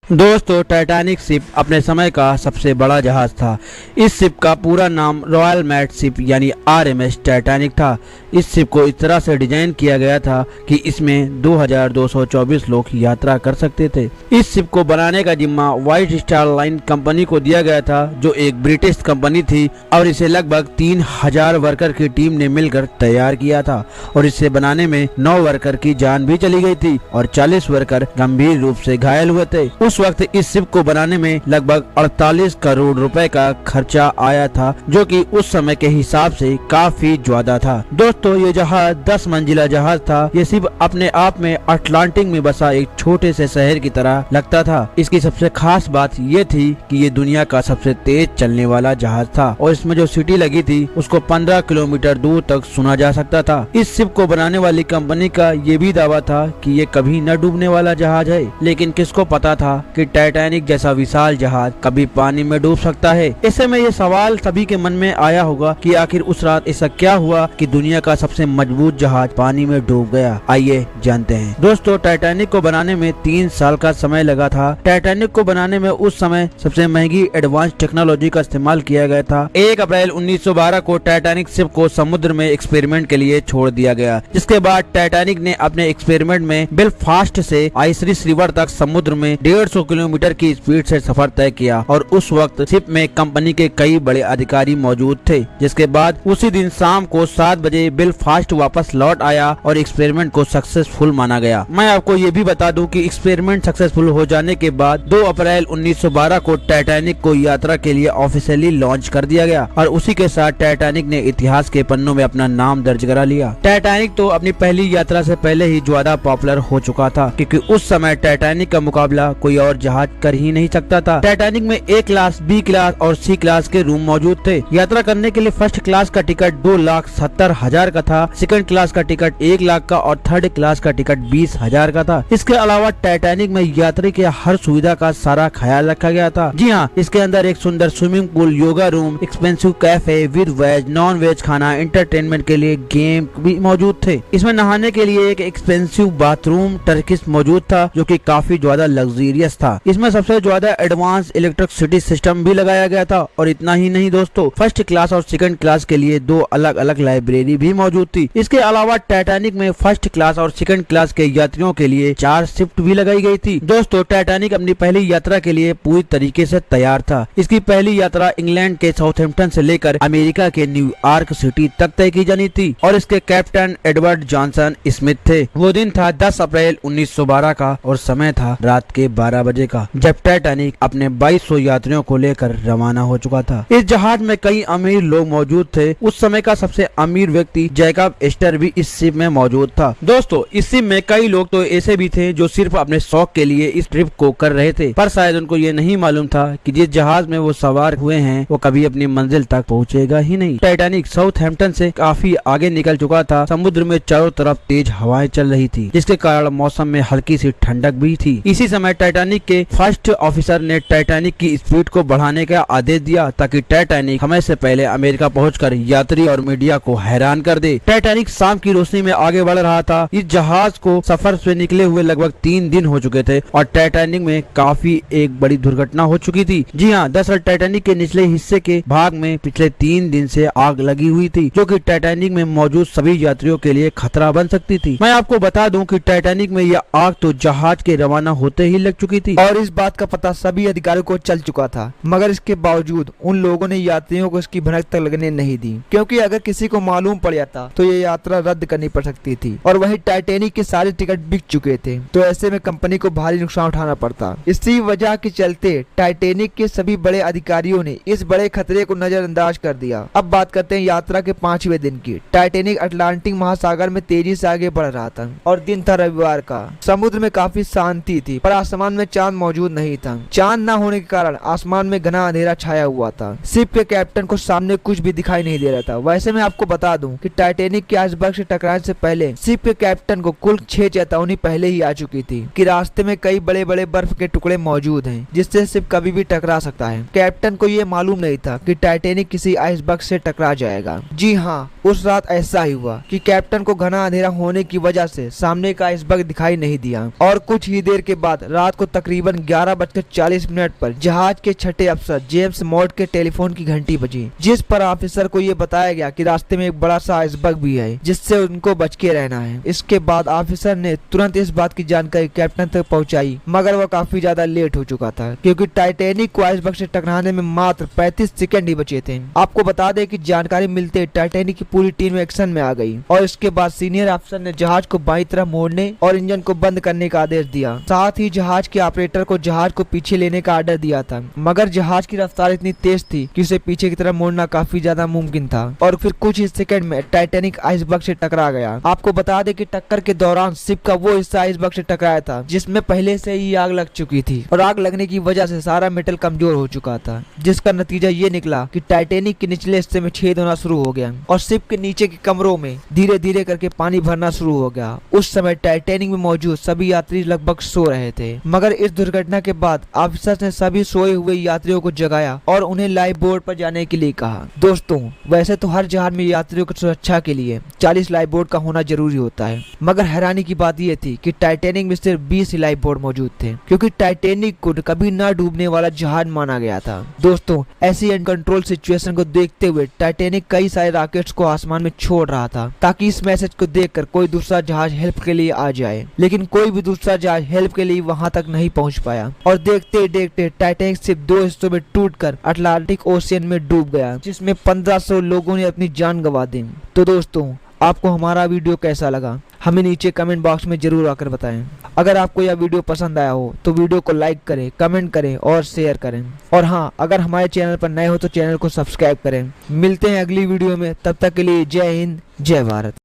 दोस्तों, Titanic ship अपने समय का सबसे बड़ा जहाज था। इस शिप का पूरा नाम रॉयल मैट शिप यानी आरएमएस टाइटैनिक था। इस शिप को इस तरह से डिजाइन किया गया था कि इसमें 2224 लोग यात्रा कर सकते थे। इस शिप को बनाने का जिम्मा व्हाइट स्टार लाइन कंपनी को दिया गया था, जो एक ब्रिटिश कंपनी थी, और इसे लगभग 3000 वर्कर की टीम ने मिलकर तैयार किया था। और इसे बनाने में 9 वर्कर की जान भी चली गई थी और 40 वर्कर गंभीर रूप से घायल हुए थे। उस वक्त इस शिप को बनाने में लगभग 48 करोड़ रुपए का खर्चा आया था, जो कि उस समय के हिसाब से काफी ज्यादा था। दोस्तों, ये जहाज 10 मंजिला जहाज था। ये शिप अपने आप में अटलांटिक में बसा एक छोटे से शहर की तरह लगता था। इसकी सबसे खास बात ये थी कि ये दुनिया का सबसे तेज चलने वाला जहाज था और इसमें जो सीटी लगी थी उसको 15 किलोमीटर दूर तक सुना जा सकता था। इस शिप को बनाने वाली कंपनी का ये भी दावा था कि ये कभी न डूबने वाला जहाज है, लेकिन किसको पता था कि टाइटैनिक जैसा विशाल जहाज कभी पानी में डूब सकता है। ऐसे में ये सवाल सभी के मन में आया होगा कि आखिर उस रात ऐसा क्या हुआ कि दुनिया का सबसे मजबूत जहाज पानी में डूब गया। आइए जानते हैं। दोस्तों, टाइटैनिक को बनाने में 3 साल का समय लगा था। टाइटैनिक को बनाने में उस समय सबसे महंगी एडवांस टेक्नोलॉजी का इस्तेमाल किया गया था। 1 अप्रैल 1912 को टाइटैनिक शिप को समुद्र में एक्सपेरिमेंट के लिए छोड़ दिया गया, जिसके बाद टाइटैनिक ने अपने एक्सपेरिमेंट में बेलफास्ट से आइसरिस रिवर तक समुद्र में 150 किलोमीटर की स्पीड से सफर तय किया और उस वक्त शिप में कंपनी के कई बड़े अधिकारी मौजूद थे। जिसके बाद उसी दिन शाम को 7 बजे बेलफास्ट वापस लौट आया और एक्सपेरिमेंट को सक्सेसफुल माना गया। मैं आपको ये भी बता दूं कि एक्सपेरिमेंट सक्सेसफुल हो जाने के बाद 2 अप्रैल 1912 को टाइटैनिक को यात्रा के लिए ऑफिशियली लॉन्च कर दिया गया और उसी के साथ टाइटैनिक ने इतिहास के पन्नों में अपना नाम दर्ज करा लिया। टाइटैनिक तो अपनी पहली यात्रा से पहले ही ज्यादा पॉपुलर हो चुका था, क्योंकि उस समय टाइटैनिक का मुकाबला कोई और जहाज कर ही नहीं सकता था। टाइटैनिक में ए क्लास, बी क्लास और सी क्लास के रूम मौजूद थे। यात्रा करने के लिए फर्स्ट क्लास का टिकट 2,70,000 का था, सेकंड क्लास का टिकट 1 लाख का और थर्ड क्लास का टिकट 20,000 का था। इसके अलावा टाइटैनिक में यात्री के हर सुविधा का सारा ख्याल रखा गया था। जी हाँ, इसके अंदर एक सुंदर swimming pool, yoga room, expensive cafe with veg non veg खाना, एंटरटेनमेंट के लिए गेम भी मौजूद थे। इसमें नहाने के लिए एक एक्सपेंसिव बाथरूम टर्किश मौजूद था, जो कि काफी ज्यादा लग्जरियस था। इसमें सबसे ज्यादा एडवांस इलेक्ट्रिसिटी सिस्टम भी लगाया गया था। और इतना ही नहीं दोस्तों, फर्स्ट क्लास और सेकंड क्लास के लिए 2 अलग अलग लाइब्रेरी भी मौजूद थी। इसके अलावा टाइटैनिक में फर्स्ट क्लास और सेकंड क्लास के यात्रियों के लिए 4 शिफ्ट भी लगाई गई थी। दोस्तों, टाइटैनिक अपनी पहली यात्रा के लिए पूरी तरीके से तैयार था। इसकी पहली यात्रा इंग्लैंड के साउथहैम्पटन से लेकर अमेरिका के न्यूयॉर्क सिटी तक तय की जानी थी और इसके कैप्टन एडवर्ड जॉनसन स्मिथ थे। वो दिन था 10 अप्रैल 1912 का और समय था रात के 12 बजे का, जब टाइटैनिक अपने 2200 यात्रियों को लेकर रवाना हो चुका था। इस जहाज में कई अमीर लोग मौजूद थे। उस समय का सबसे अमीर व्यक्ति जैकब एस्टर भी इस शिप में मौजूद था। दोस्तों, इस शिप में कई लोग तो ऐसे भी थे जो सिर्फ अपने शौक के लिए इस ट्रिप को कर रहे थे, पर शायद उनको ये नहीं मालूम था कि जिस जहाज में वो सवार हुए हैं वो कभी अपनी मंजिल तक पहुँचेगा ही नहीं। टाइटैनिक साउथहैम्पटन से काफी आगे निकल चुका था। समुद्र में चारों तरफ तेज हवाएं चल रही थी, जिसके कारण मौसम में हल्की सी ठंडक भी थी। इसी समय टाइटैनिक के फर्स्ट ऑफिसर ने टाइटैनिक की स्पीड को बढ़ाने का आदेश दिया, ताकि टाइटैनिक समय से पहले अमेरिका पहुंचकर यात्री और मीडिया को हैरान कर दे। टाइटैनिक शाम की रोशनी में आगे बढ़ रहा था। इस जहाज को सफर से निकले हुए लगभग 3 दिन हो चुके थे और टाइटैनिक में काफी एक बड़ी दुर्घटना हो चुकी थी। जी हाँ, दरअसल टाइटैनिक के निचले हिस्से के भाग में पिछले 3 दिन से आग लगी हुई थी, जो कि टाइटैनिक में मौजूद सभी यात्रियों के लिए खतरा बन सकती थी। मैं आपको बता दूं कि टाइटैनिक में यह आग तो जहाज के रवाना होते ही लग चुकी थी और इस बात का पता सभी अधिकारियों को चल चुका था, मगर इसके बावजूद उन लोगों ने यात्रियों को इसकी भनक तक लगने नहीं दी, क्योंकि अगर किसी को मालूम पड़ जाता तो ये यात्रा रद्द करनी पड़ सकती थी और वही टाइटैनिक के सारे टिकट बिक चुके थे, तो ऐसे में कंपनी को भारी नुकसान उठाना पड़ता। इसी वजह के चलते टाइटैनिक के सभी बड़े अधिकारियों ने इस बड़े खतरे को नजरअंदाज कर दिया। अब बात करते हैं यात्रा के 5वें दिन की। टाइटैनिक अटलांटिक महासागर में तेजी से आगे बढ़ रहा था और दिन था रविवार का। समुद्र में काफी शांति थी, पर आसमान में चांद मौजूद नहीं था। चांद न होने के कारण आसमान में घना अंधेरा छाया हुआ था। शिप के कैप्टन को सामने कुछ भी दिखाई नहीं दे रहा था। वैसे मैं आपको बता दूं कि टाइटैनिक के आइसबर्ग से टकराने से पहले शिप के कैप्टन को कुल 6 चेतावनी पहले ही आ चुकी थी कि रास्ते में कई बड़े बड़े बर्फ के टुकड़े मौजूद हैं, जिससे शिप कभी भी टकरा सकता है। कैप्टन को ये मालूम नहीं था कि टाइटैनिक किसी आइसबर्ग से टकरा जाएगा। जी हाँ, उस रात ऐसा ही हुआ कि कैप्टन को घना अंधेरा होने की वजह से सामने का आइसबर्ग दिखाई नहीं दिया और कुछ ही देर के बाद रात को तकरीबन 11:40 पर जहाज के छठे अफसर जेम्स मॉड के टेलीफोन की घंटी बजी, जिस पर ऑफिसर को ये बताया गया कि रास्ते में एक बड़ा सा आइसबर्ग भी है जिससे उनको बच के रहना है। इसके बाद ऑफिसर ने तुरंत इस बात की जानकारी कैप्टन तक पहुंचाई, मगर वह काफी ज्यादा लेट हो चुका था क्योंकि टाइटैनिक को आइसबर्ग से टकराने में मात्र 35 सेकंड ही बचे थे। आपको बता दें कि जानकारी मिलते टाइटैनिक की पूरी टीम एक्शन में आ गई और इसके बाद सीनियर अफसर ने जहाज को बाईं तरफ मोड़ने और इंजन को बंद करने का आदेश दिया। साथ ही जहाज के ऑपरेटर को जहाज को पीछे लेने का आर्डर दिया था, मगर जहाज की रफ्तार इतनी तेज थी कि उसे पीछे की तरफ मोड़ना काफी ज्यादा मुमकिन था और फिर कुछ ही सेकंड में टाइटैनिक आइसबर्ग से टकरा गया। आपको बता दें कि टक्कर के दौरान शिप का वो हिस्सा आइसबर्ग से टकराया था जिसमें पहले से ही आग लग चुकी थी और आग लगने की वजह से सारा मेटल कमजोर हो चुका था, जिसका नतीजा ये निकला कि टाइटैनिक के निचले हिस्से में छेद होना शुरू हो गया और शिप के नीचे के कमरों में धीरे धीरे करके पानी भरना शुरू हो गया। उस समय टाइटैनिक में मौजूद सभी यात्री लगभग सो रहे थे, मगर इस दुर्घटना के बाद ऑफिसर ने सभी सोए हुए यात्रियों को जगाया और उन्हें लाइफ बोट पर जाने के लिए कहा। दोस्तों, वैसे तो हर जहाज में यात्रियों की सुरक्षा के लिए 40 लाइफ बोट का होना जरूरी होता है, मगर हैरानी की बात यह थी कि टाइटैनिक में सिर्फ 20 ही लाइफ बोट मौजूद थे क्योंकि टाइटैनिक को कभी न डूबने वाला जहाज माना गया था। दोस्तों, ऐसी अनकंट्रोल सिचुएशन को देखते हुए टाइटैनिक कई सारे रॉकेट्स को आसमान में छोड़ रहा था ताकि इस मैसेज को देखकर कोई दूसरा जहाज हेल्प के लिए आ जाए, लेकिन कोई भी दूसरा जहाज हेल्प के लिए वहां तक नहीं पहुंच पाया और देखते देखते टाइटैनिक सिर्फ 2 हिस्सों में टूटकर अटलांटिक ओशियन में डूब गया, जिसमें 1500 लोगों ने अपनी जान गंवा दी। तो दोस्तों, आपको हमारा वीडियो कैसा लगा हमें नीचे कमेंट बॉक्स में जरूर आकर बताएं। अगर आपको यह वीडियो पसंद आया हो तो वीडियो को लाइक करें, कमेंट करें और शेयर करें। और हाँ, अगर हमारे चैनल पर नए हो तो चैनल को सब्सक्राइब करें। मिलते हैं अगली वीडियो में, तब तक के लिए जय हिंद, जय भारत।